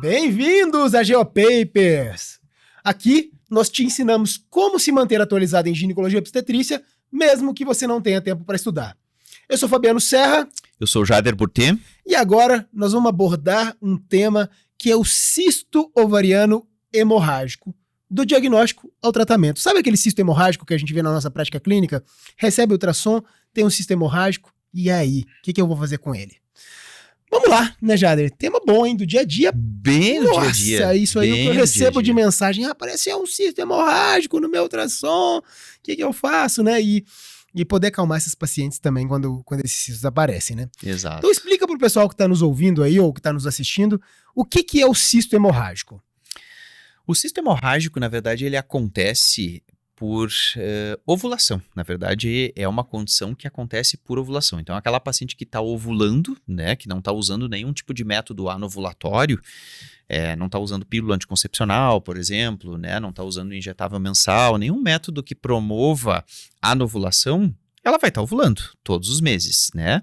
Bem-vindos a GeoPapers! Aqui nós te ensinamos como se manter atualizado em ginecologia e obstetrícia, mesmo que você não tenha tempo para estudar. Eu sou Fabiano Serra. Eu sou o Jader Burti. E agora nós vamos abordar um tema que é o cisto ovariano hemorrágico, do diagnóstico ao tratamento. Sabe aquele cisto hemorrágico que a gente vê na nossa prática clínica? Recebe ultrassom, tem um cisto hemorrágico, e aí? O que eu vou fazer com ele? Vamos lá, né, Jader? Tema bom, hein? Do dia a dia. Bem no dia a dia. Nossa, isso aí Bem eu recebo dia de mensagem. Apareceu um cisto hemorrágico no meu ultrassom. O que eu faço, né? E poder acalmar esses pacientes também quando esses cistos aparecem, né? Exato. Então explica pro pessoal que tá nos ouvindo aí ou que tá nos assistindo o que é o cisto hemorrágico. O cisto hemorrágico, na verdade, ele acontece por ovulação. Na verdade, é uma condição que acontece por ovulação. Então, aquela paciente que está ovulando, né, que não está usando nenhum tipo de método anovulatório, não está usando pílula anticoncepcional, por exemplo, né, não está usando injetável mensal, nenhum método que promova a anovulação, ela vai estar ovulando todos os meses, né?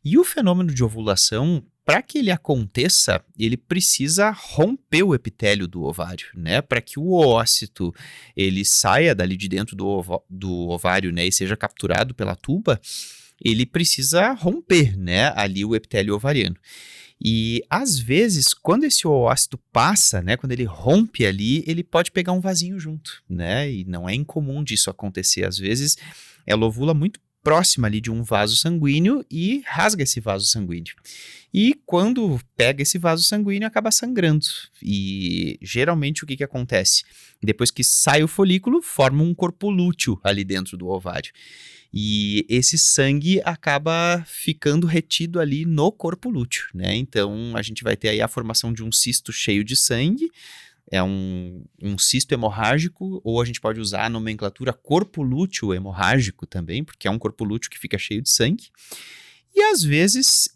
E o fenômeno de ovulação, para que ele aconteça, ele precisa romper o epitélio do ovário, né? Para que o oócito ele saia dali de dentro do ovário, né, e seja capturado pela tuba, ele precisa romper, né, ali o epitélio ovariano. E às vezes, quando esse oócito passa, né, quando ele rompe ali, ele pode pegar um vasinho junto, né? E não é incomum disso acontecer. Às vezes, ela ovula muito próxima ali de um vaso sanguíneo e rasga esse vaso sanguíneo. E quando pega esse vaso sanguíneo, acaba sangrando. E geralmente o que acontece? Depois que sai o folículo, forma um corpo lúteo ali dentro do ovário. E esse sangue acaba ficando retido ali no corpo lúteo, né? Então a gente vai ter aí a formação de um cisto cheio de sangue, é um cisto hemorrágico, ou a gente pode usar a nomenclatura corpo lúteo hemorrágico também, porque é um corpo lúteo que fica cheio de sangue. E às vezes,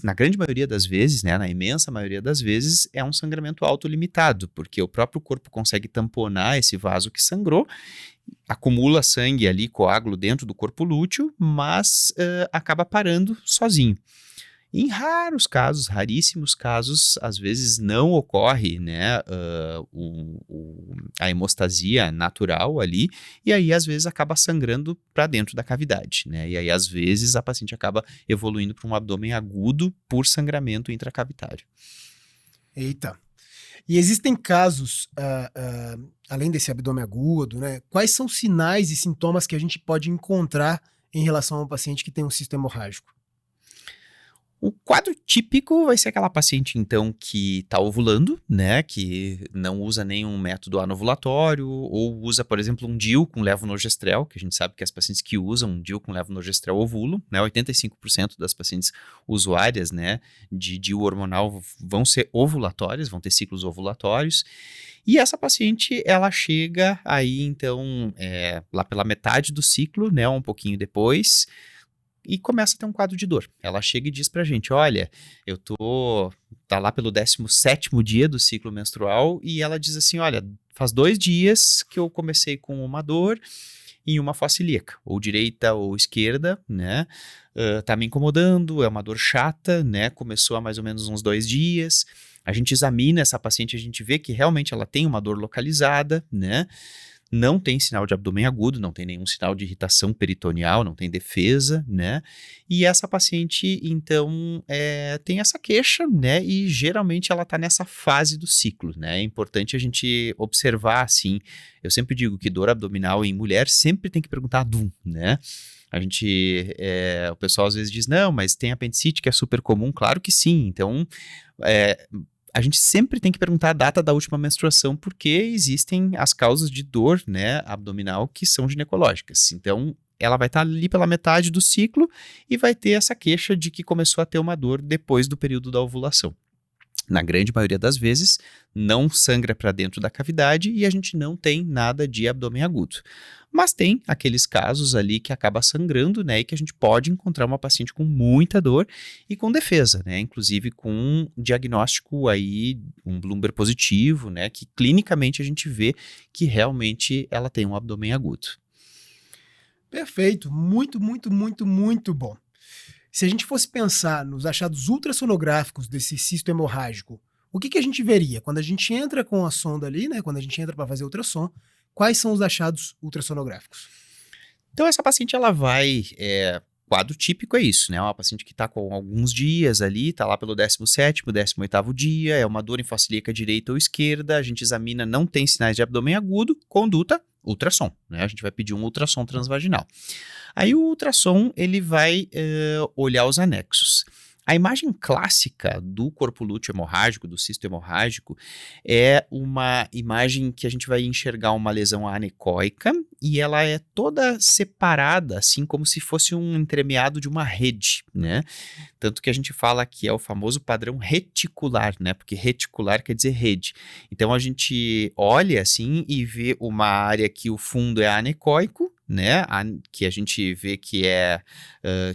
na grande maioria das vezes, né, na imensa maioria das vezes, é um sangramento autolimitado, porque o próprio corpo consegue tamponar esse vaso que sangrou, acumula sangue ali, coágulo dentro do corpo lúteo, mas acaba parando sozinho. Em raros casos, raríssimos casos, às vezes não ocorre, né, a hemostasia natural ali, e aí às vezes acaba sangrando para dentro da cavidade, né, e aí às vezes a paciente acaba evoluindo para um abdômen agudo por sangramento intracavitário. Eita! E existem casos, além desse abdômen agudo, né? Quais são os sinais e sintomas que a gente pode encontrar em relação a um paciente que tem um cisto hemorrágico? O quadro típico vai ser aquela paciente, então, que está ovulando, né, que não usa nenhum método anovulatório, ou usa, por exemplo, um DIU com levonorgestrel, que a gente sabe que as pacientes que usam um DIU com levonorgestrel ovulam, né, 85% das pacientes usuárias, né, de DIU hormonal vão ser ovulatórias, vão ter ciclos ovulatórios, e essa paciente, ela chega aí, então, lá pela metade do ciclo, né, um pouquinho depois, e começa a ter um quadro de dor. Ela chega e diz pra gente, olha, tá lá pelo 17º dia do ciclo menstrual, e ela diz assim, olha, faz 2 dias que eu comecei com uma dor em uma fossa ilíaca, ou direita ou esquerda, né, tá me incomodando, é uma dor chata, né, começou há mais ou menos uns 2 dias, a gente examina essa paciente, a gente vê que realmente ela tem uma dor localizada, né, não tem sinal de abdômen agudo, não tem nenhum sinal de irritação peritoneal, não tem defesa, né? E essa paciente, então, tem essa queixa, né? E geralmente ela tá nessa fase do ciclo, né? É importante a gente observar, assim, eu sempre digo que dor abdominal em mulher sempre tem que perguntar a DUM, né? O pessoal às vezes diz, não, mas tem apendicite que é super comum, claro que sim, então, a gente sempre tem que perguntar a data da última menstruação, porque existem as causas de dor, né, abdominal que são ginecológicas. Então, ela vai estar ali pela metade do ciclo e vai ter essa queixa de que começou a ter uma dor depois do período da ovulação. Na grande maioria das vezes, não sangra para dentro da cavidade e a gente não tem nada de abdômen agudo. Mas tem aqueles casos ali que acaba sangrando, né, e que a gente pode encontrar uma paciente com muita dor e com defesa, né, inclusive com um diagnóstico aí, um Bloomberg positivo, né, que clinicamente a gente vê que realmente ela tem um abdômen agudo. Perfeito, muito, muito, muito, muito bom. Se a gente fosse pensar nos achados ultrassonográficos desse cisto hemorrágico, o que a gente veria? Quando a gente entra com a sonda ali, né? Quando a gente entra para fazer ultrassom, quais são os achados ultrassonográficos? Então, essa paciente, ela vai... quadro típico é isso, né? Uma paciente que está com alguns dias ali, está lá pelo 17º, 18º dia, é uma dor em face ilíaca direita ou esquerda, a gente examina, não tem sinais de abdômen agudo, conduta, ultrassom, né? A gente vai pedir um ultrassom transvaginal. Aí o ultrassom, ele vai olhar os anexos. A imagem clássica do corpo lúteo hemorrágico, do cisto hemorrágico, é uma imagem que a gente vai enxergar uma lesão anecoica e ela é toda separada, assim como se fosse um entremeado de uma rede, né? Tanto que a gente fala que é o famoso padrão reticular, né? Porque reticular quer dizer rede. Então a gente olha assim e vê uma área que o fundo é anecoico, né, que a gente vê que é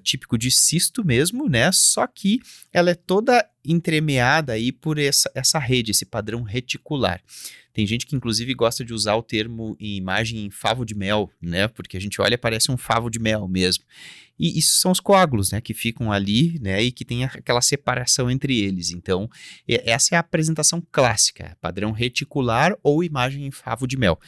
típico de cisto mesmo, né, só que ela é toda entremeada aí por essa rede, esse padrão reticular. Tem gente que inclusive gosta de usar o termo em imagem em favo de mel, né, porque a gente olha e parece um favo de mel mesmo. E isso são os coágulos, né, que ficam ali, né, e que tem aquela separação entre eles. Então, essa é a apresentação clássica, padrão reticular ou imagem em favo de mel.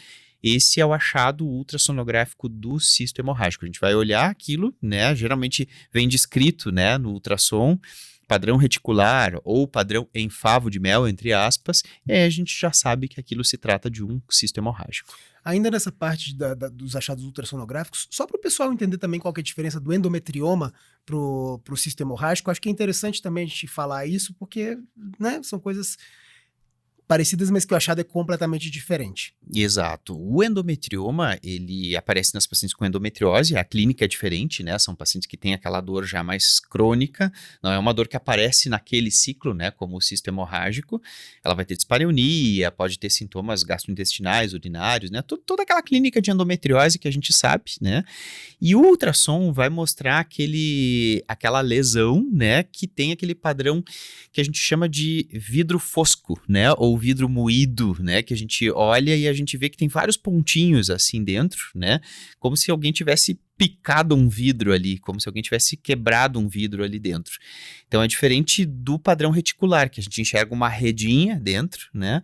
Esse é o achado ultrassonográfico do cisto hemorrágico. A gente vai olhar aquilo, né? Geralmente vem descrito, né, no ultrassom, padrão reticular ou padrão em favo de mel, entre aspas, e aí a gente já sabe que aquilo se trata de um cisto hemorrágico. Ainda nessa parte dos achados ultrassonográficos, só para o pessoal entender também qual que é a diferença do endometrioma pro cisto hemorrágico, acho que é interessante também a gente falar isso, porque, né, são coisas parecidas, mas que o achado é completamente diferente. Exato. O endometrioma, ele aparece nas pacientes com endometriose, a clínica é diferente, né? São pacientes que têm aquela dor já mais crônica, não é uma dor que aparece naquele ciclo, né? Como o cisto hemorrágico. Ela vai ter dispareunia, pode ter sintomas gastrointestinais, urinários, né? Toda aquela clínica de endometriose que a gente sabe, né? E o ultrassom vai mostrar aquela lesão, né? Que tem aquele padrão que a gente chama de vidro fosco, né? Ou vidro moído, né? Que a gente olha e a gente vê que tem vários pontinhos assim dentro, né? Como se alguém tivesse picado um vidro ali, como se alguém tivesse quebrado um vidro ali dentro. Então é diferente do padrão reticular, que a gente enxerga uma redinha dentro, né?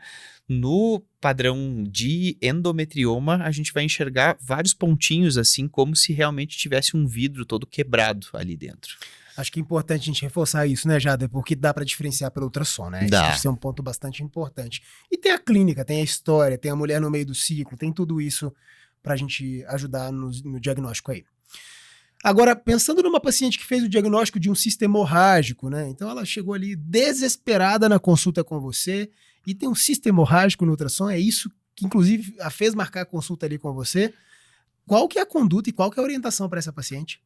No padrão de endometrioma, a gente vai enxergar vários pontinhos assim, como se realmente tivesse um vidro todo quebrado ali dentro. Acho que é importante a gente reforçar isso, né, Jader? Porque dá para diferenciar pelo ultrassom, né? Dá. Isso é um ponto bastante importante. E tem a clínica, tem a história, tem a mulher no meio do ciclo, tem tudo isso para a gente ajudar no diagnóstico aí. Agora, pensando numa paciente que fez o diagnóstico de um cisto hemorrágico, né? Então ela chegou ali desesperada na consulta com você e tem um cisto hemorrágico no ultrassom, é isso que inclusive a fez marcar a consulta ali com você. Qual que é a conduta e qual que é a orientação para essa paciente?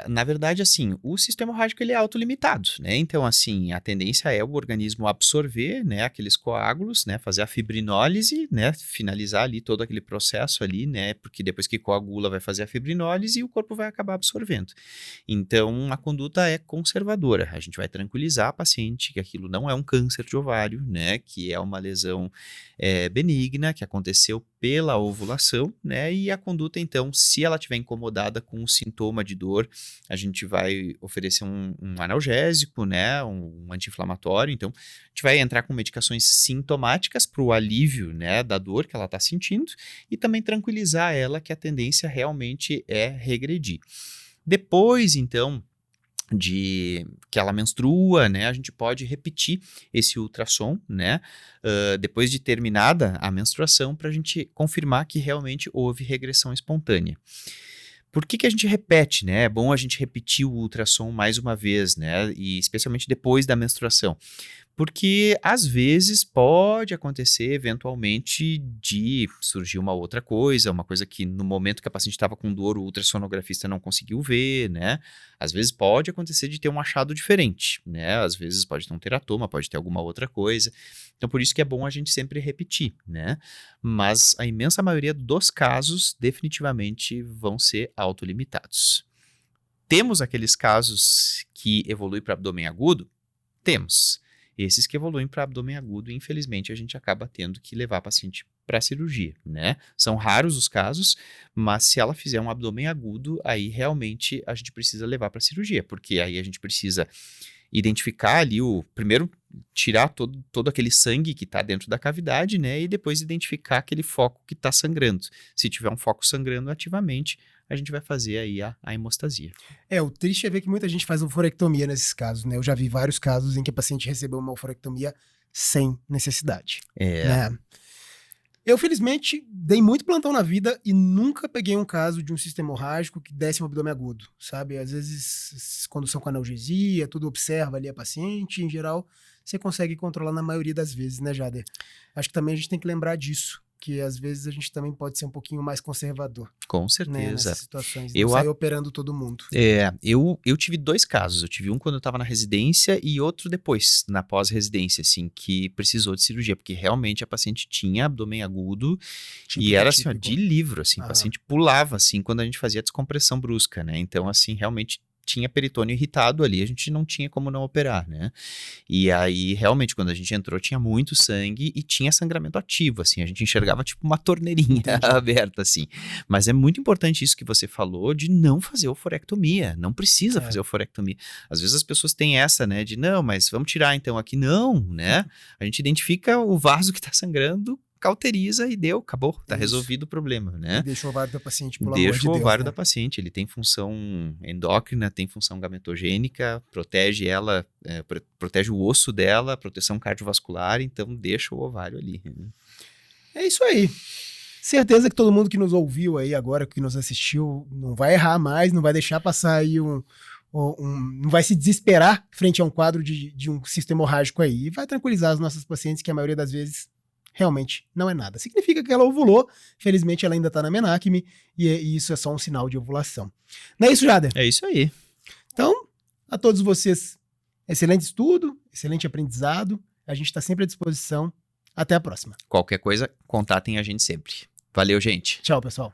Na verdade, assim, o cisto hemorrágico ele é autolimitado, né? Então, assim, a tendência é o organismo absorver, né, aqueles coágulos, né, fazer a fibrinólise, né, finalizar ali todo aquele processo ali, né, porque depois que coagula vai fazer a fibrinólise e o corpo vai acabar absorvendo. Então, a conduta é conservadora. A gente vai tranquilizar a paciente que aquilo não é um câncer de ovário, né, que é uma lesão benigna que aconteceu pela ovulação, né, e a conduta, então, se ela estiver incomodada com o sintoma de dor, a gente vai oferecer um analgésico, né, um anti-inflamatório. Então, a gente vai entrar com medicações sintomáticas para o alívio, né, da dor que ela está sentindo e também tranquilizar ela que a tendência realmente é regredir. Depois, então, de que ela menstrua, né, a gente pode repetir esse ultrassom, né, depois de terminada a menstruação, para a gente confirmar que realmente houve regressão espontânea. Por que a gente repete, né? É bom a gente repetir o ultrassom mais uma vez, né? E especialmente depois da menstruação. Porque, às vezes, pode acontecer, eventualmente, de surgir uma outra coisa, uma coisa que no momento que a paciente estava com dor, o ultrassonografista não conseguiu ver, né? Às vezes pode acontecer de ter um achado diferente, né? Às vezes pode ter um teratoma, pode ter alguma outra coisa. Então, por isso que é bom a gente sempre repetir, né? Mas a imensa maioria dos casos, definitivamente, vão ser autolimitados. Temos aqueles casos que evoluem para abdômen agudo? Temos. Esses que evoluem para abdômen agudo, infelizmente, a gente acaba tendo que levar a paciente para cirurgia, né? São raros os casos, mas se ela fizer um abdômen agudo, aí realmente a gente precisa levar para cirurgia, porque aí a gente precisa identificar ali primeiro tirar todo aquele sangue que está dentro da cavidade, né? E depois identificar aquele foco que está sangrando. Se tiver um foco sangrando ativamente, a gente vai fazer aí a hemostasia. O triste é ver que muita gente faz uforectomia nesses casos, né? Eu já vi vários casos em que a paciente recebeu uma uforectomia sem necessidade. Né? Eu, felizmente, dei muito plantão na vida e nunca peguei um caso de um cisto hemorrágico que desse um abdômen agudo, sabe? Às vezes, condução com analgesia, tudo observa ali a paciente, em geral, você consegue controlar na maioria das vezes, né, Jader? Acho que também a gente tem que lembrar disso, que às vezes a gente também pode ser um pouquinho mais conservador. Com Né, certeza. nessas situações, não sair operando todo mundo. Eu tive 2 casos. Eu tive um quando eu estava na residência e outro depois, na pós-residência, assim, que precisou de cirurgia, porque realmente a paciente tinha abdômen agudo e era assim, ó, de livro, assim, a paciente pulava, assim, quando a gente fazia descompressão brusca, né? Então, assim, realmente tinha peritônio irritado ali, a gente não tinha como não operar, né? E aí, realmente, quando a gente entrou, tinha muito sangue e tinha sangramento ativo, assim, a gente enxergava tipo uma torneirinha aberta, assim. Mas é muito importante isso que você falou de não fazer oforectomia, não precisa fazer oforectomia. Às vezes as pessoas têm essa, né, de não, mas vamos tirar então aqui. Não, né? A gente identifica o vaso que tá sangrando, cauteriza e deu, acabou, tá resolvido o problema, né? E deixa o ovário da paciente, pelo amor de Deus. Deixa o ovário da paciente, ele tem função endócrina, tem função gametogênica, protege ela, protege o osso dela, proteção cardiovascular, então deixa o ovário ali. É isso aí. Certeza que todo mundo que nos ouviu aí agora, que nos assistiu, não vai errar mais, não vai deixar passar aí não vai se desesperar frente a um quadro de um cisto hemorrágico aí, e vai tranquilizar as nossas pacientes que a maioria das vezes realmente não é nada. Significa que ela ovulou, felizmente ela ainda está na menacme, e isso é só um sinal de ovulação. Não é isso, Jader? É isso aí. Então, a todos vocês, excelente estudo, excelente aprendizado, a gente está sempre à disposição. Até a próxima. Qualquer coisa, contatem a gente sempre. Valeu, gente. Tchau, pessoal.